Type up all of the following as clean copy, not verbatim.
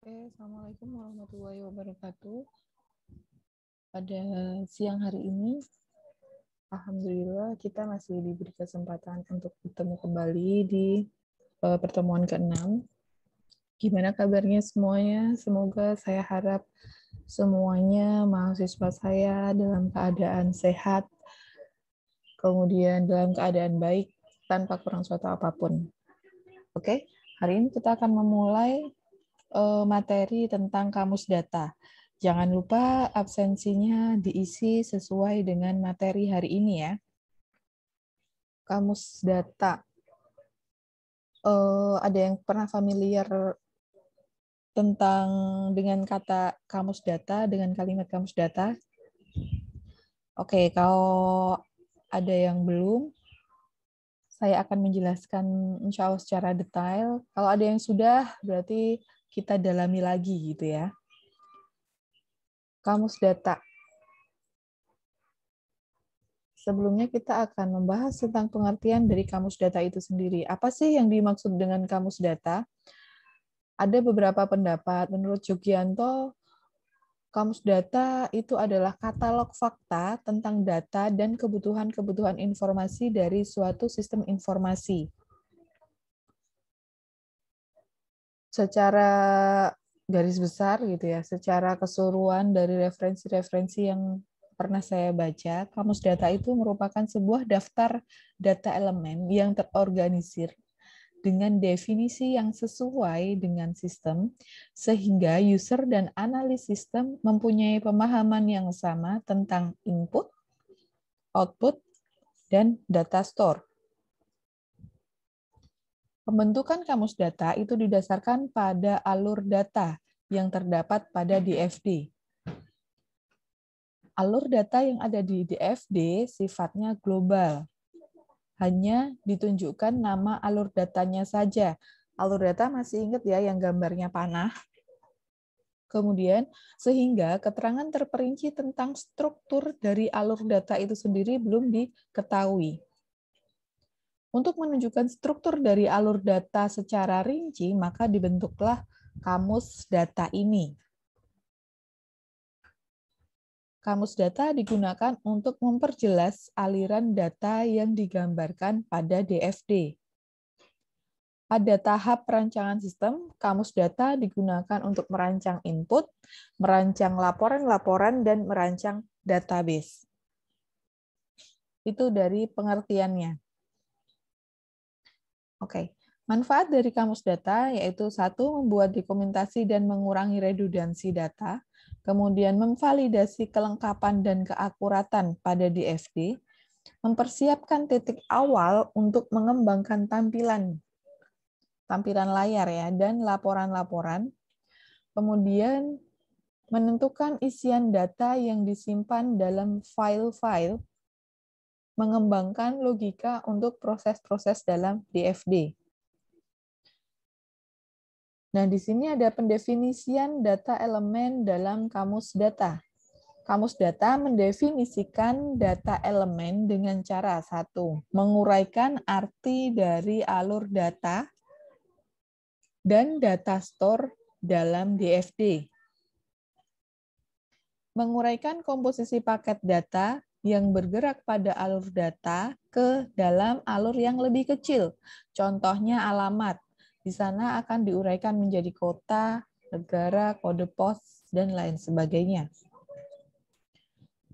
Oke, Assalamualaikum warahmatullahi wabarakatuh. Pada siang hari ini, alhamdulillah kita masih diberi kesempatan untuk bertemu kembali di pertemuan ke-6. Gimana kabarnya semuanya? Semoga saya harap semuanya mahasiswa saya dalam keadaan sehat, kemudian dalam keadaan baik, tanpa kurang suatu apapun. Oke, hari ini kita akan memulai materi tentang kamus data. Jangan lupa absensinya diisi sesuai dengan materi hari ini ya. Kamus data. Ada yang pernah familiar dengan kata kamus data, dengan kalimat kamus data? Oke, kalau ada yang belum, saya akan menjelaskan insya Allah secara detail. Kalau ada yang sudah, berarti kita dalami lagi gitu ya. Kamus data. Sebelumnya kita akan membahas tentang pengertian dari kamus data itu sendiri. Apa sih yang dimaksud dengan kamus data? Ada beberapa pendapat. Menurut Jugianto, kamus data itu adalah katalog fakta tentang data dan kebutuhan-kebutuhan informasi dari suatu sistem informasi. Secara garis besar gitu ya, secara keseluruhan dari referensi-referensi yang pernah saya baca, kamus data itu merupakan sebuah daftar data elemen yang terorganisir dengan definisi yang sesuai dengan sistem, sehingga user dan analis sistem mempunyai pemahaman yang sama tentang input, output, dan data store. Pembentukan kamus data itu didasarkan pada alur data yang terdapat pada DFD. Alur data yang ada di DFD sifatnya global. Hanya ditunjukkan nama alur datanya saja. Alur data masih ingat ya yang gambarnya panah? Kemudian, sehingga keterangan terperinci tentang struktur dari alur data itu sendiri belum diketahui. Untuk menunjukkan struktur dari alur data secara rinci, maka dibentuklah kamus data ini. Kamus data digunakan untuk memperjelas aliran data yang digambarkan pada DFD. Pada tahap perancangan sistem, kamus data digunakan untuk merancang input, merancang laporan-laporan, dan merancang database. Itu dari pengertiannya. Oke, manfaat dari kamus data yaitu satu, membuat dokumentasi dan mengurangi redundansi data, kemudian memvalidasi kelengkapan dan keakuratan pada DFD, mempersiapkan titik awal untuk mengembangkan tampilan layar ya dan laporan-laporan, kemudian menentukan isian data yang disimpan dalam file-file, mengembangkan logika untuk proses-proses dalam DFD. Nah, di sini ada pendefinisian data elemen dalam kamus data. Kamus data mendefinisikan data elemen dengan cara satu, menguraikan arti dari alur data dan data store dalam DFD. Menguraikan komposisi paket data yang bergerak pada alur data ke dalam alur yang lebih kecil. Contohnya alamat. Di sana akan diuraikan menjadi kota, negara, kode pos, dan lain sebagainya.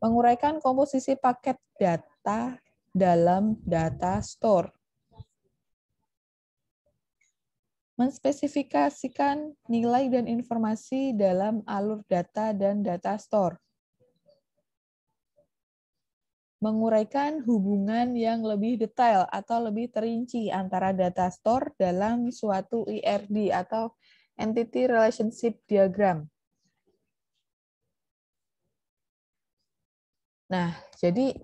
Menguraikan komposisi paket data dalam data store. Menspesifikasikan nilai dan informasi dalam alur data dan data store. Menguraikan hubungan yang lebih detail atau lebih terinci antara data store dalam suatu IRD atau Entity Relationship Diagram. Nah, jadi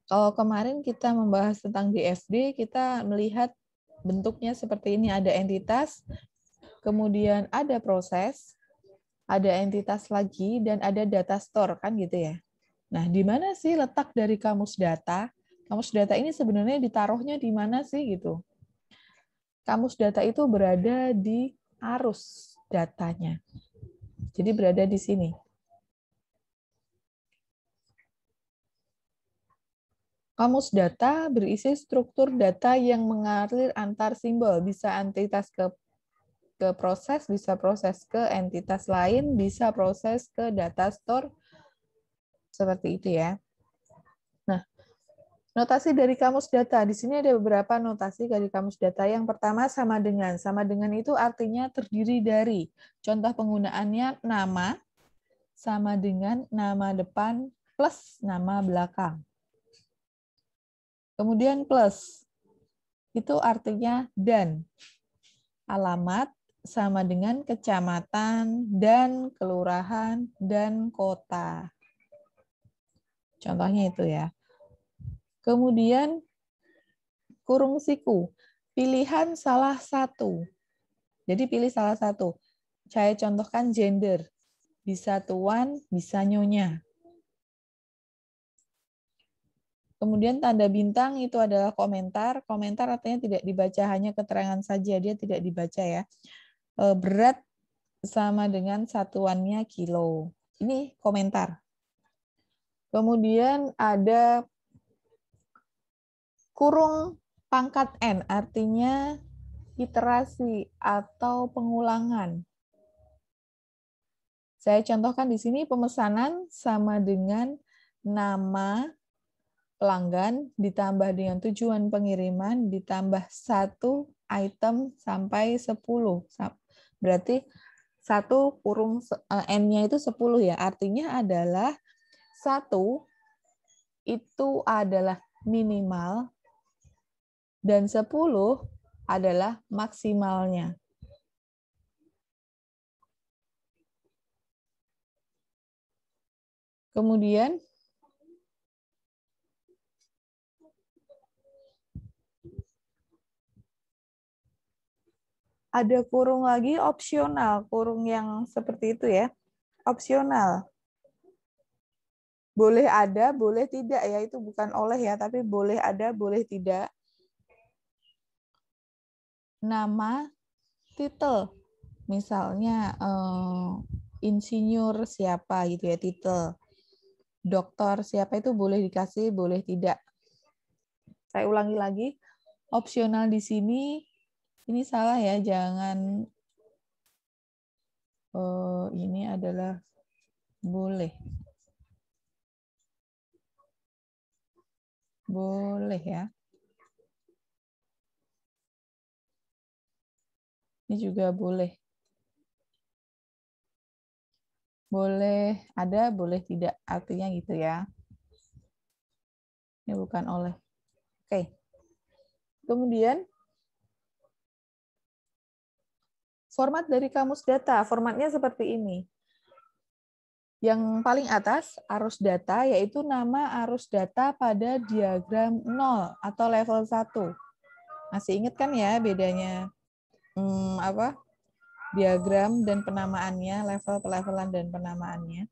kalau kemarin kita membahas tentang DFD, kita melihat bentuknya seperti ini, ada entitas, kemudian ada proses, ada entitas lagi, dan ada data store, kan gitu ya. Nah, di mana sih letak dari kamus data? Kamus data ini sebenarnya ditaruhnya di mana sih gitu? Kamus data itu berada di arus datanya. Jadi berada di sini. Kamus data berisi struktur data yang mengalir antar simbol, bisa entitas ke proses, bisa proses ke entitas lain, bisa proses ke data store, seperti itu ya. Nah, notasi dari kamus data. Di sini ada beberapa notasi dari kamus data. Yang pertama sama dengan. Sama dengan itu artinya terdiri dari. Contoh penggunaannya nama sama dengan nama depan plus nama belakang. Kemudian plus, itu artinya dan. Alamat sama dengan kecamatan dan kelurahan dan kota. Contohnya itu ya. Kemudian kurung siku, pilihan salah satu. Jadi pilih salah satu. Saya contohkan gender. Bisa tuan, bisa nyonya. Kemudian tanda bintang itu adalah komentar. Komentar artinya tidak dibaca, hanya keterangan saja, dia tidak dibaca ya. Berat sama dengan satuannya kilo. Ini komentar. Kemudian ada kurung pangkat N, artinya iterasi atau pengulangan. Saya contohkan di sini pemesanan sama dengan nama pelanggan ditambah dengan tujuan pengiriman ditambah 1 item sampai 10. Berarti 1 kurung N-nya itu 10 ya. Artinya adalah 1 itu adalah minimal dan 10 adalah maksimalnya. Kemudian ada kurung lagi opsional, kurung yang seperti itu ya. Opsional. Boleh ada, boleh tidak ya, itu bukan oleh ya, tapi boleh ada, boleh tidak. Nama, titel. Misalnya insinyur siapa gitu ya, titel. Dokter siapa itu boleh dikasih, boleh tidak. Saya ulangi lagi, opsional di sini, ini salah ya, jangan, ini adalah boleh. Boleh ya. Ini juga boleh. Boleh ada, boleh tidak. Artinya gitu ya. Ini bukan oleh. Oke. Kemudian, format dari kamus data. Formatnya seperti ini. Yang paling atas, arus data, yaitu nama arus data pada diagram 0 atau level 1. Masih ingat kan ya bedanya diagram dan penamaannya, level, pelevelan, dan penamaannya.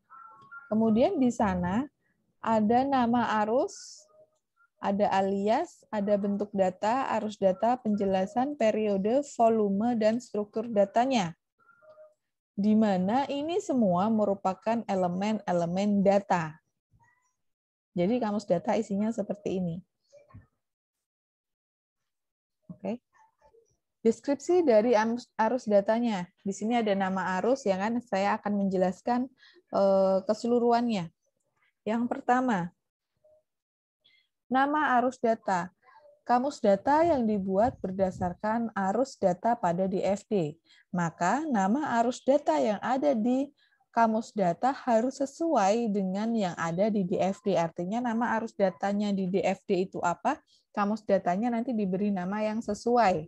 Kemudian di sana ada nama arus, ada alias, ada bentuk data, arus data, penjelasan, periode, volume, dan struktur datanya. Di mana ini semua merupakan elemen-elemen data. Jadi kamus data isinya seperti ini. Oke. Deskripsi dari arus datanya. Di sini ada nama arus, ya kan? Saya akan menjelaskan keseluruhannya. Yang pertama, nama arus data. Kamus data yang dibuat berdasarkan arus data pada DFD. Maka nama arus data yang ada di kamus data harus sesuai dengan yang ada di DFD. Artinya nama arus datanya di DFD itu apa? Kamus datanya nanti diberi nama yang sesuai.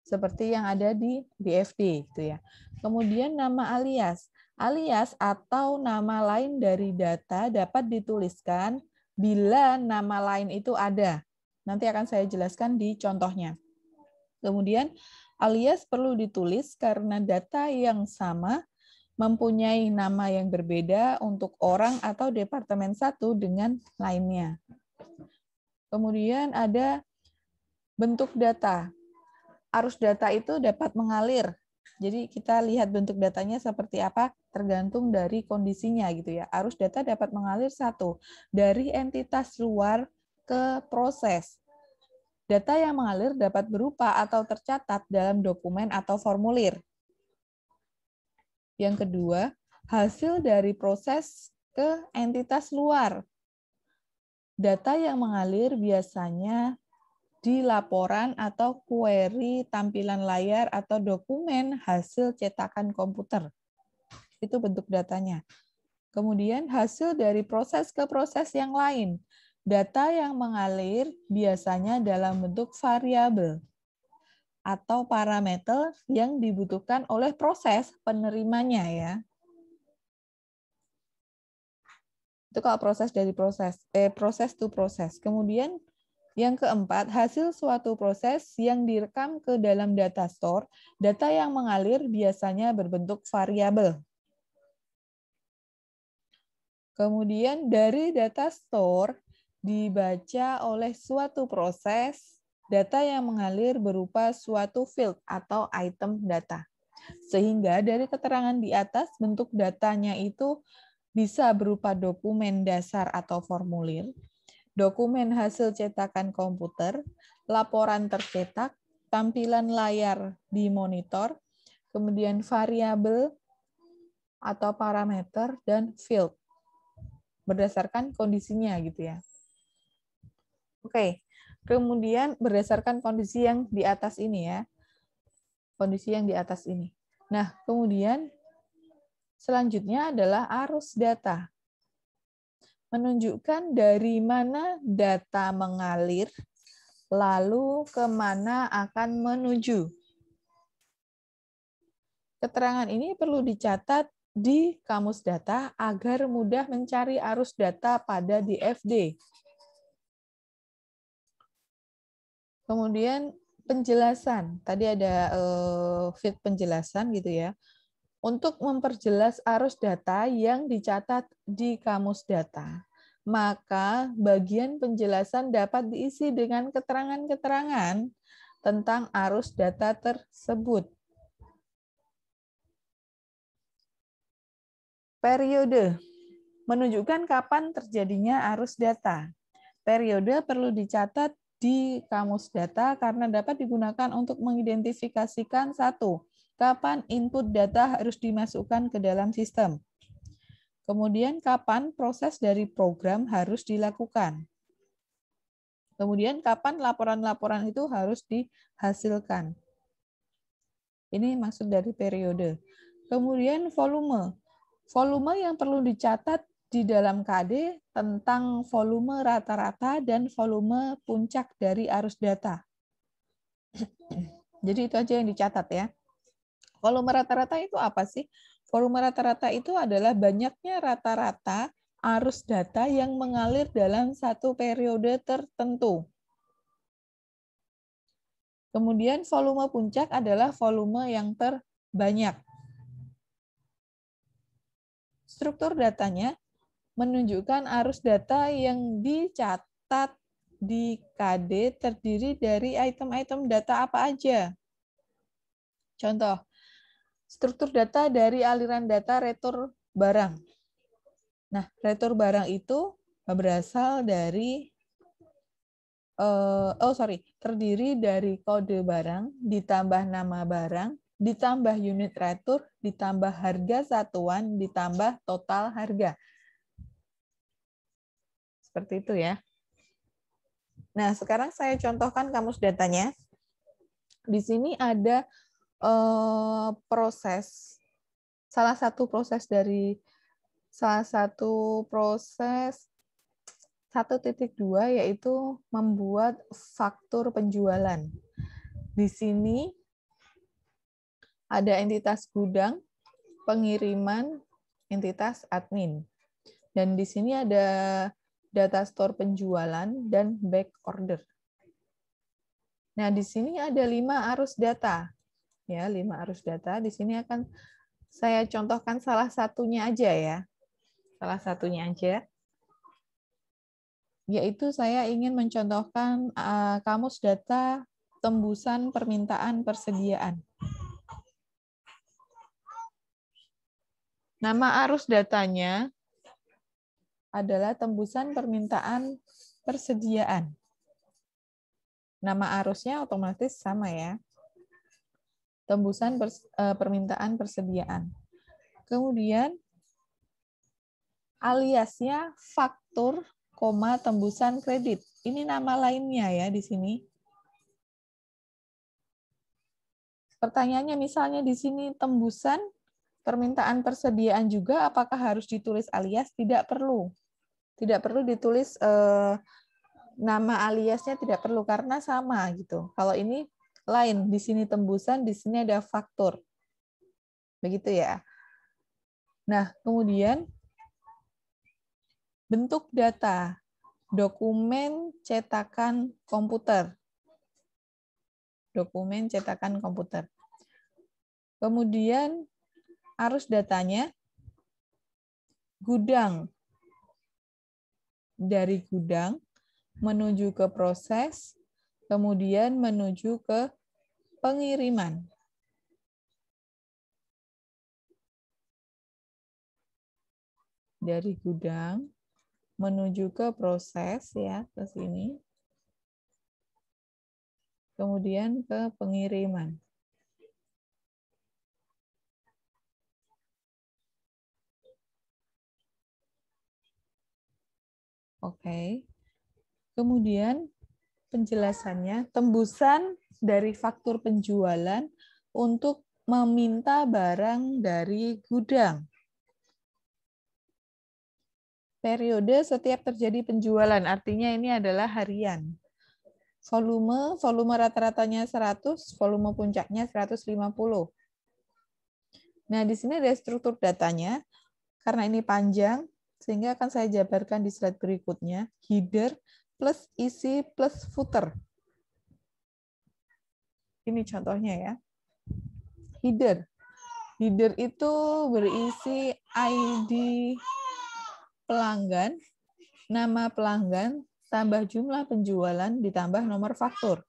Seperti yang ada di DFD gitu ya. Kemudian nama alias. Alias atau nama lain dari data dapat dituliskan bila nama lain itu ada. Nanti akan saya jelaskan di contohnya. Kemudian alias perlu ditulis karena data yang sama mempunyai nama yang berbeda untuk orang atau departemen satu dengan lainnya. Kemudian ada bentuk data. Arus data itu dapat mengalir Jadi kita lihat bentuk datanya seperti apa tergantung dari kondisinya gitu ya. Arus data dapat mengalir satu dari entitas luar ke proses. Data yang mengalir dapat berupa atau tercatat dalam dokumen atau formulir. Yang kedua, hasil dari proses ke entitas luar. Data yang mengalir biasanya di laporan atau query tampilan layar atau dokumen hasil cetakan komputer. Itu bentuk datanya. Kemudian hasil dari proses ke proses yang lain. Data yang mengalir biasanya dalam bentuk variabel atau parameter yang dibutuhkan oleh proses penerimanya ya. Itu kalau proses dari proses to proses. Kemudian yang keempat, hasil suatu proses yang direkam ke dalam data store, data yang mengalir biasanya berbentuk variabel. Kemudian dari data store dibaca oleh suatu proses, data yang mengalir berupa suatu field atau item data. Sehingga dari keterangan di atas, bentuk datanya itu bisa berupa dokumen dasar atau formulir, dokumen hasil cetakan komputer, laporan tercetak, tampilan layar di monitor, kemudian variabel atau parameter, dan field. Berdasarkan kondisinya gitu ya. Oke, kemudian berdasarkan kondisi yang di atas ini ya. Kondisi yang di atas ini. Nah, kemudian selanjutnya adalah arus data. Menunjukkan dari mana data mengalir, lalu kemana akan menuju. Keterangan ini perlu dicatat di kamus data agar mudah mencari arus data pada DFD. Kemudian penjelasan. Tadi ada sheet penjelasan gitu ya. Untuk memperjelas arus data yang dicatat di kamus data, maka bagian penjelasan dapat diisi dengan keterangan-keterangan tentang arus data tersebut. Periode menunjukkan kapan terjadinya arus data. Periode perlu dicatat di kamus data karena dapat digunakan untuk mengidentifikasikan satu, kapan input data harus dimasukkan ke dalam sistem. Kemudian kapan proses dari program harus dilakukan. Kemudian kapan laporan-laporan itu harus dihasilkan. Ini maksud dari periode. Kemudian volume. Volume yang perlu dicatat di dalam KD tentang volume rata-rata dan volume puncak dari arus data. Jadi itu aja yang dicatat ya. Volume rata-rata itu apa sih? Volume rata-rata itu adalah banyaknya rata-rata arus data yang mengalir dalam satu periode tertentu. Kemudian volume puncak adalah volume yang terbanyak. Struktur datanya menunjukkan arus data yang dicatat di KD terdiri dari item-item data apa aja. Contoh, struktur data dari aliran data retur barang. Nah, retur barang itu berasal dari, terdiri dari kode barang, ditambah nama barang, ditambah unit retur, ditambah harga satuan, ditambah total harga. Seperti itu ya. Nah, sekarang saya contohkan kamus datanya. Di sini ada proses, salah satu proses 1.2 yaitu membuat faktur penjualan. Di sini ada entitas gudang, pengiriman, entitas admin. Dan di sini ada data store penjualan dan back order. Nah, di sini ada 5 arus data. Ya, 5 arus data. Di sini akan saya contohkan salah satunya aja ya. Salah satunya aja. Yaitu saya ingin mencontohkan kamus data tembusan permintaan persediaan. Nama arus datanya adalah tembusan permintaan persediaan. Nama arusnya otomatis sama ya. Tembusan permintaan persediaan. Kemudian aliasnya faktur, tembusan kredit. Ini nama lainnya ya di sini. Pertanyaannya misalnya di sini tembusan permintaan persediaan juga, apakah harus ditulis alias? Tidak perlu. Tidak perlu ditulis nama aliasnya, tidak perlu karena sama gitu. Kalau ini lain, di sini tembusan, di sini ada faktur. Begitu ya. Nah, kemudian bentuk data, dokumen cetakan komputer. Dokumen cetakan komputer. Kemudian arus datanya gudang. Dari gudang menuju ke proses, kemudian menuju ke pengiriman. Dari gudang menuju ke proses ya, ke sini. Kemudian ke pengiriman. Oke. Kemudian penjelasannya, tembusan dari faktur penjualan untuk meminta barang dari gudang. Periode setiap terjadi penjualan, artinya ini adalah harian. Volume rata-ratanya 100, volume puncaknya 150. Nah, di sini ada struktur datanya. Karena ini panjang, sehingga akan saya jabarkan di slide berikutnya. Header plus isi plus footer. Ini contohnya ya. Header. Header itu berisi ID pelanggan, nama pelanggan, tambah jumlah penjualan, ditambah nomor faktur.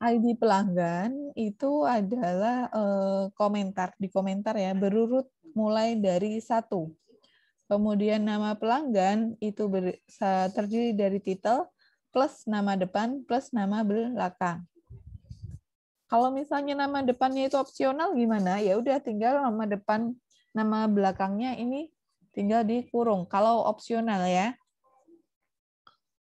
ID pelanggan itu adalah komentar, di komentar ya, berurut mulai dari 1. Kemudian nama pelanggan itu terdiri dari titel plus nama depan plus nama belakang. Kalau misalnya nama depannya itu opsional gimana? Ya udah tinggal nama depan, nama belakangnya ini tinggal dikurung. Kalau opsional ya.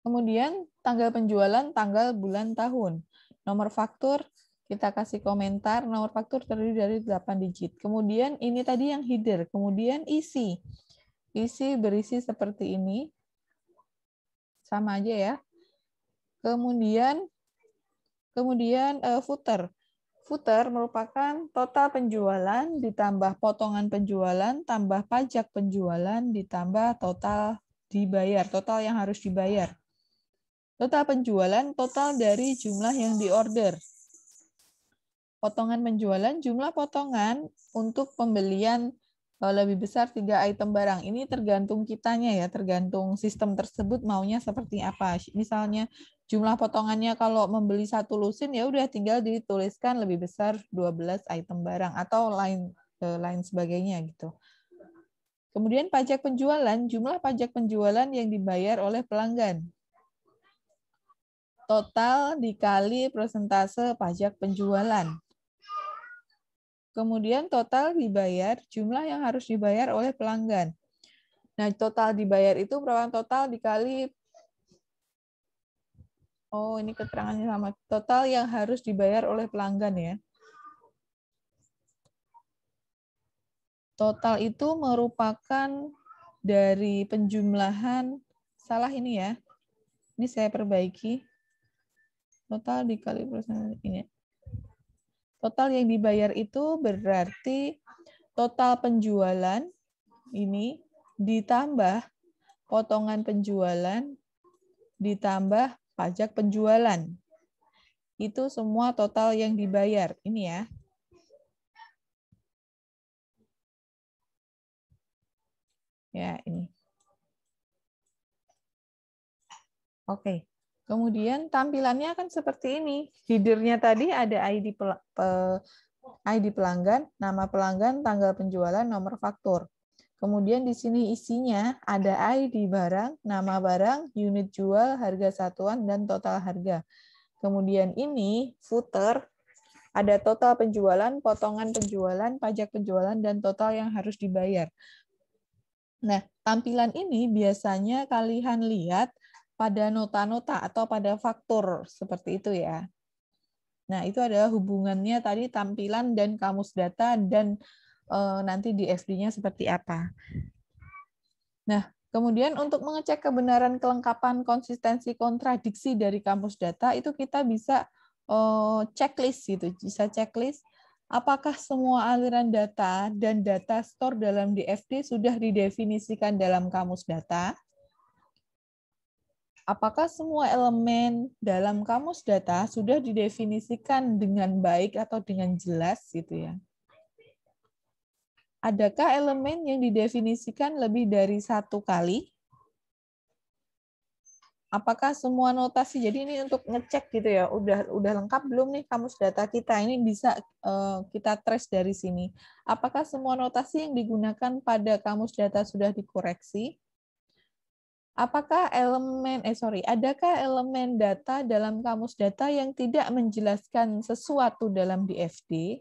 Kemudian tanggal penjualan, tanggal, bulan, tahun. Nomor faktur kita kasih komentar, nomor faktur terdiri dari 8 digit. Kemudian ini tadi yang header, kemudian isi. Isi berisi seperti ini. Sama aja ya. Kemudian footer. Footer merupakan total penjualan ditambah potongan penjualan tambah pajak penjualan ditambah total dibayar, total yang harus dibayar. Total penjualan, total dari jumlah yang diorder. Potongan penjualan, jumlah potongan untuk pembelian lebih besar 3 item barang. Ini tergantung kitanya ya, tergantung sistem tersebut maunya seperti apa. Misalnya jumlah potongannya kalau membeli 1 lusin ya udah tinggal dituliskan lebih besar 12 item barang atau lain sebagainya gitu. Kemudian pajak penjualan, jumlah pajak penjualan yang dibayar oleh pelanggan. Total dikali persentase pajak penjualan. Kemudian total dibayar, jumlah yang harus dibayar oleh pelanggan. Nah, total dibayar itu merupakan total dikali, oh ini keterangannya sama, total yang harus dibayar oleh pelanggan ya. Total itu merupakan dari penjumlahan, salah ini ya, ini saya perbaiki. Total dikali persen ini. Total yang dibayar itu berarti total penjualan ini ditambah potongan penjualan ditambah pajak penjualan. Itu semua total yang dibayar. Ini ya. Ya, ini. Oke. Kemudian tampilannya akan seperti ini. Header-nya tadi ada ID ID pelanggan, nama pelanggan, tanggal penjualan, nomor faktur. Kemudian di sini isinya ada ID barang, nama barang, unit jual, harga satuan, dan total harga. Kemudian ini footer, ada total penjualan, potongan penjualan, pajak penjualan, dan total yang harus dibayar. Nah, tampilan ini biasanya kalian lihat pada nota-nota atau pada faktur, seperti itu ya. Nah, itu adalah hubungannya tadi tampilan dan kamus data dan nanti di FD-nya seperti apa. Nah, kemudian untuk mengecek kebenaran, kelengkapan, konsistensi, kontradiksi dari kamus data, itu kita bisa checklist gitu. Bisa checklist apakah semua aliran data dan data store dalam DFD sudah didefinisikan dalam kamus data. Apakah semua elemen dalam kamus data sudah didefinisikan dengan baik atau dengan jelas gitu ya? Adakah elemen yang didefinisikan lebih dari satu kali? Apakah semua notasi? Jadi ini untuk ngecek gitu ya, udah lengkap belum nih kamus data kita? Ini bisa kita trace dari sini. Apakah semua notasi yang digunakan pada kamus data sudah dikoreksi? Apakah adakah elemen data dalam kamus data yang tidak menjelaskan sesuatu dalam DFD?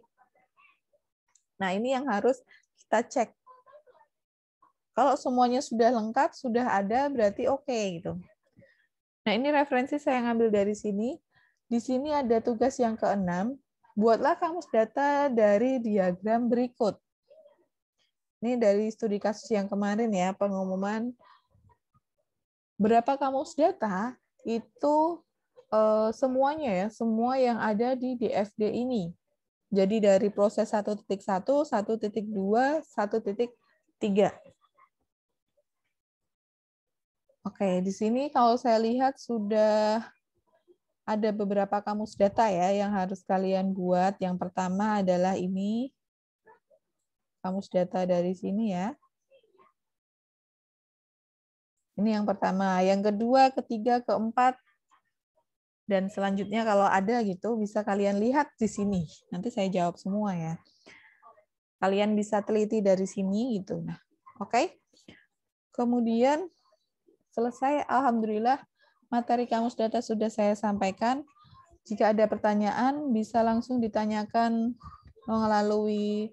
Nah, ini yang harus kita cek. Kalau semuanya sudah lengkap, sudah ada, berarti oke gitu. Nah, ini referensi saya ngambil dari sini. Di sini ada tugas yang ke-6. Buatlah kamus data dari diagram berikut. Ini dari studi kasus yang kemarin ya, pengumuman berapa kamus data itu semuanya ya, semua yang ada di DFD ini. Jadi dari proses 1.1, 1.2, 1.3. Oke, di sini kalau saya lihat sudah ada beberapa kamus data ya yang harus kalian buat. Yang pertama adalah ini, kamus data dari sini ya. Ini yang pertama. Yang kedua, ketiga, keempat, dan selanjutnya kalau ada gitu bisa kalian lihat di sini. Nanti saya jawab semua ya. Kalian bisa teliti dari sini gitu. Nah, oke. Kemudian selesai, alhamdulillah materi kamus data sudah saya sampaikan. Jika ada pertanyaan bisa langsung ditanyakan melalui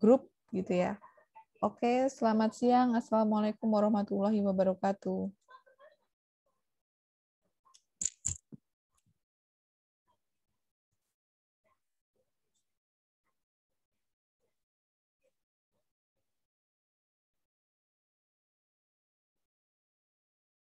grup gitu ya. Oke, selamat siang. Assalamualaikum warahmatullahi wabarakatuh.